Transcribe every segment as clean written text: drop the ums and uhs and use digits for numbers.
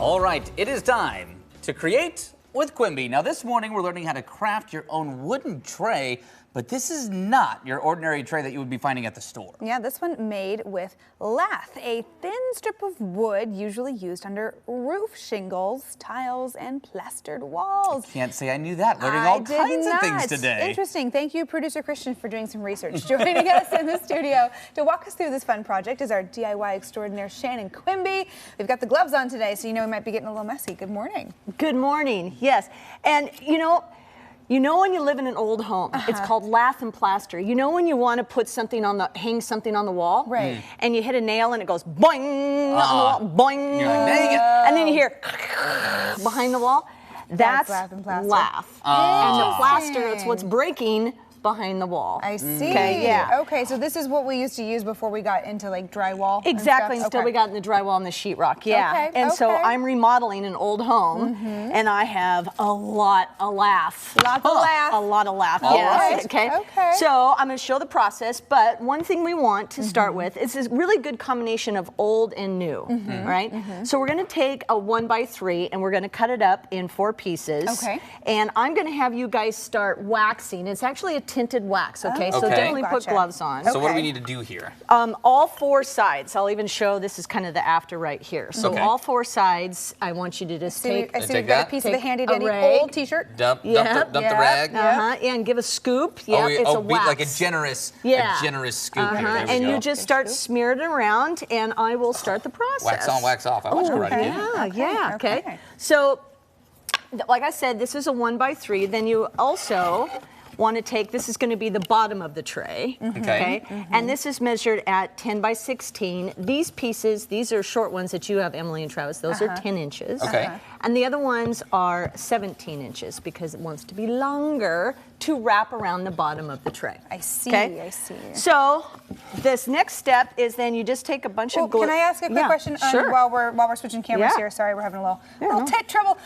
All right, it is time to create with Quimby. Now this morning we're learning how to craft your own wooden tray, but this is not your ordinary tray that you would be finding at the store. Yeah, this one made with lath, a thin strip of wood usually used under roof shingles, tiles, and plastered walls. Can't say I knew that. Learning all kinds of things today. Interesting. Thank you, producer Christian, for doing some research. Joining us in the studio to walk us through this fun project is our DIY extraordinaire, Shannon Quimby. We've got the gloves on today, so you know we might be getting a little messy. Good morning. Good morning. Yes, and you know when you live in an old home, it's called lath and plaster. You know when you want to put something on the, hang something on the wall? Right. And you hit a nail and it goes boing on the wall, boing. You're like, dang it. And then you hear behind the wall. That's lath and plaster. lath. And the plaster, it's what's breaking behind the wall. I see. Okay, yeah. Okay, so this is what we used to use before we got into like drywall. Exactly, and until we got in the drywall and the sheetrock, yeah. Okay, and so I'm remodeling an old home, and I have a lot of lath. Lots of lath. A lot of lath, All yes. right. Okay. So I'm going to show the process, but one thing we want to start with is this really good combination of old and new, right? So we're going to take a 1x3 and we're going to cut it up in 4 pieces. Okay. And I'm going to have you guys start waxing. It's actually a tinted wax, okay? So Okay. definitely put gloves on. So what do we need to do here? All 4 sides. I'll even show, this is kind of the after right here. So all 4 sides, I want you to just take. I see we've got a piece of the handy dandy rag. old t-shirt. Dump the rag. And give a scoop. Yeah, it's a wax. Like a generous scoop here. There we and go. you just start smearing it around, and I will start the process. Wax on, wax off. I watch karate. Yeah, okay. So, like I said, this is a 1x3. Then you also want to take, this is going to be the bottom of the tray, okay? And this is measured at 10x16. These pieces, these are short ones that you have, Emily and Travis, those are 10 inches. Okay. And the other ones are 17 inches because it wants to be longer to wrap around the bottom of the tray. I see, okay? I see. So this next step is then you just take a bunch of glue. Can I ask a quick question while we're switching cameras here? Sorry, we're having a little tech trouble.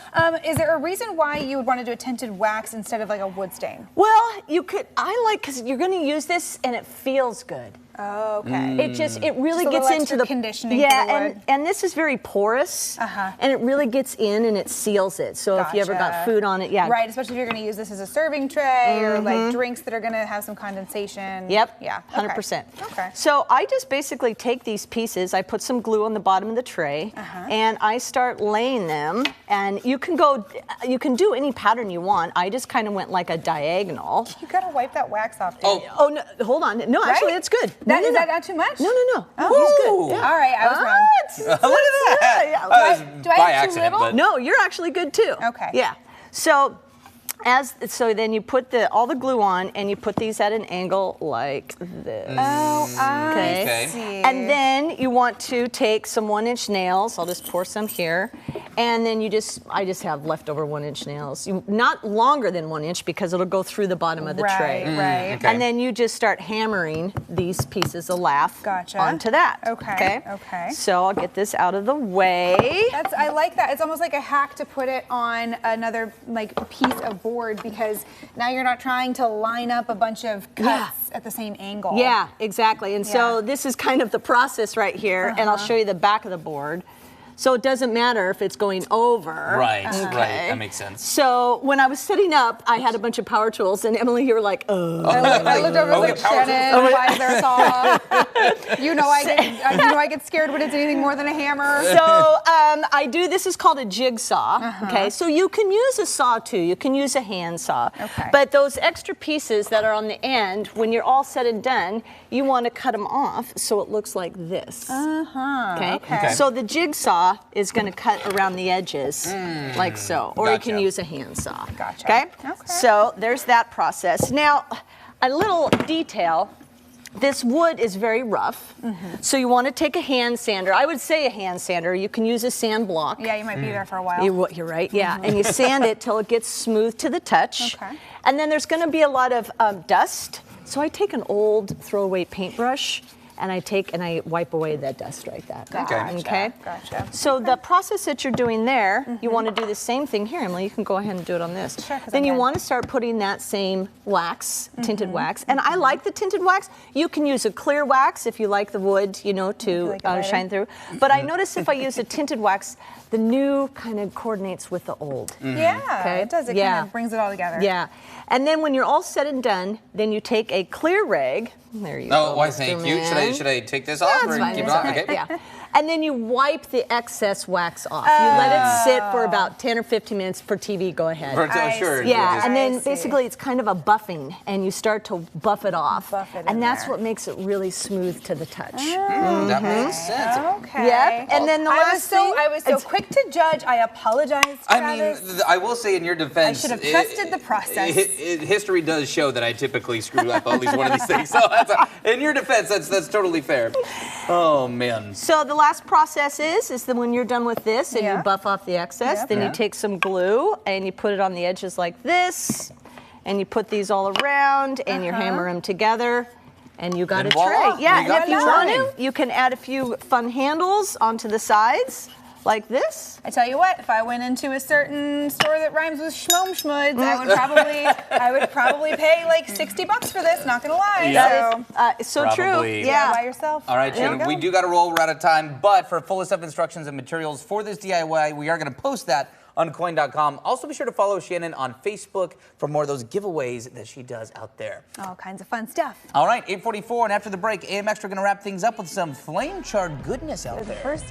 Is there a reason why you would want to do a tinted wax instead of like a wood stain? Well, you could, because you're going to use this and it feels good. Oh, okay. It really gets into the conditioning. Yeah, and this is very porous, and it really gets in and it seals it. So if you ever got food on it, right. Especially if you're going to use this as a serving tray or like drinks that are going to have some condensation. Yep. Yeah. 100%. Okay. So I just basically take these pieces. I put some glue on the bottom of the tray, and I start laying them. And you can do any pattern you want. I just kind of went like a diagonal. You got to wipe that wax off. Oh no! Hold on. No, actually, it's good. Is that not too much? No. Oh, He's good. Yeah. All right, I was wrong. Look at that. Do I have too little? No, you're actually good too. Okay. Yeah. So then you put all the glue on and you put these at an angle like this. Oh, I see. And then you want to take some 1-inch nails. I'll just pour some here. And then I just have leftover 1-inch nails. Not longer than 1 inch because it'll go through the bottom of the tray. Right. And then you just start hammering these pieces of lath onto that. Okay. So I'll get this out of the way. I like that. It's almost like a hack to put it on another like piece of board because now you're not trying to line up a bunch of cuts at the same angle. Yeah, exactly. And so this is kind of the process right here, and I'll show you the back of the board. So it doesn't matter if it's going over. Right, right. That makes sense. So when I was setting up, I had a bunch of power tools, and Emily, you were like, oh. I looked over like, Shannon, why is there a saw? I get scared when it's anything more than a hammer. So this is called a jigsaw, okay? So you can use a saw too. You can use a hand saw. Okay. But those extra pieces that are on the end, when you're all said and done, you want to cut them off so it looks like this. Okay? So the jigsaw is going to cut around the edges like so, or you can use a hand saw. Gotcha. Okay? So there's that process. Now, a little detail. This wood is very rough, so you want to take a hand sander. I would say a hand sander. You can use a sand block. Yeah, you might be there for a while. You're right, yeah. And you sand it till it gets smooth to the touch. Okay. And then there's going to be a lot of dust. So I take an old throwaway paintbrush and I take and I wipe away that dust like that. Gotcha. Okay. Gotcha. So the process that you're doing there, you want to do the same thing here, Emily. You can go ahead and do it on this. Sure, 'cause then I'm you done. want to start putting that same wax, tinted wax. And I like the tinted wax. You can use a clear wax if you like the wood, you know, to like it lighter. shine through. But I notice if I use a tinted wax, the new kind of coordinates with the old. Yeah, Okay. it does. It Yeah. kind of brings it all together. Yeah. And then when you're all said and done, then you take a clear rag. There you go. Oh, why, Mr. thank you. Man. Should I take this off That's or fine. keep it It's on? okay. Okay. Yeah. And then you wipe the excess wax off. You let it sit for about 10 or 15 minutes for TV. Go ahead. I Sure. see. Yeah, Just- and I then see. basically it's kind of a buffing, and you start to buff it off. Buff it in and that's there. what makes it really smooth to the touch. That makes sense. Okay. Yep. And then the last thing. I was so quick to judge. I apologize, I Travis. mean, I will say in your defense, should have trusted the process. History does show that I typically screw up at least one of these things. So in your defense, that's totally fair. Oh man. So the last process is that when you're done with this and Yeah. you buff off the excess, Yep. then Yeah. you take some glue and you put it on the edges like this, and you put these all around and you hammer them together. And you got And a voila, tray. Yeah, you got and if the you want tray. to, you can add a few fun handles onto the sides, like this. I tell you what, if I went into a certain store that rhymes with schmoom schmuds, I would probably pay like $60 for this. Not gonna lie. Yeah. So, It's so true. Probably. Yeah. by yourself. All right, There you Shannon, go. we do got to roll. We're out of time. But for full list of instructions and materials for this DIY, we are going to post that on coin.com. Also, be sure to follow Shannon on Facebook for more of those giveaways that she does out there. All kinds of fun stuff. All right, 8:44, and after the break, AM Extra going to wrap things up with some flame chart goodness out The there. first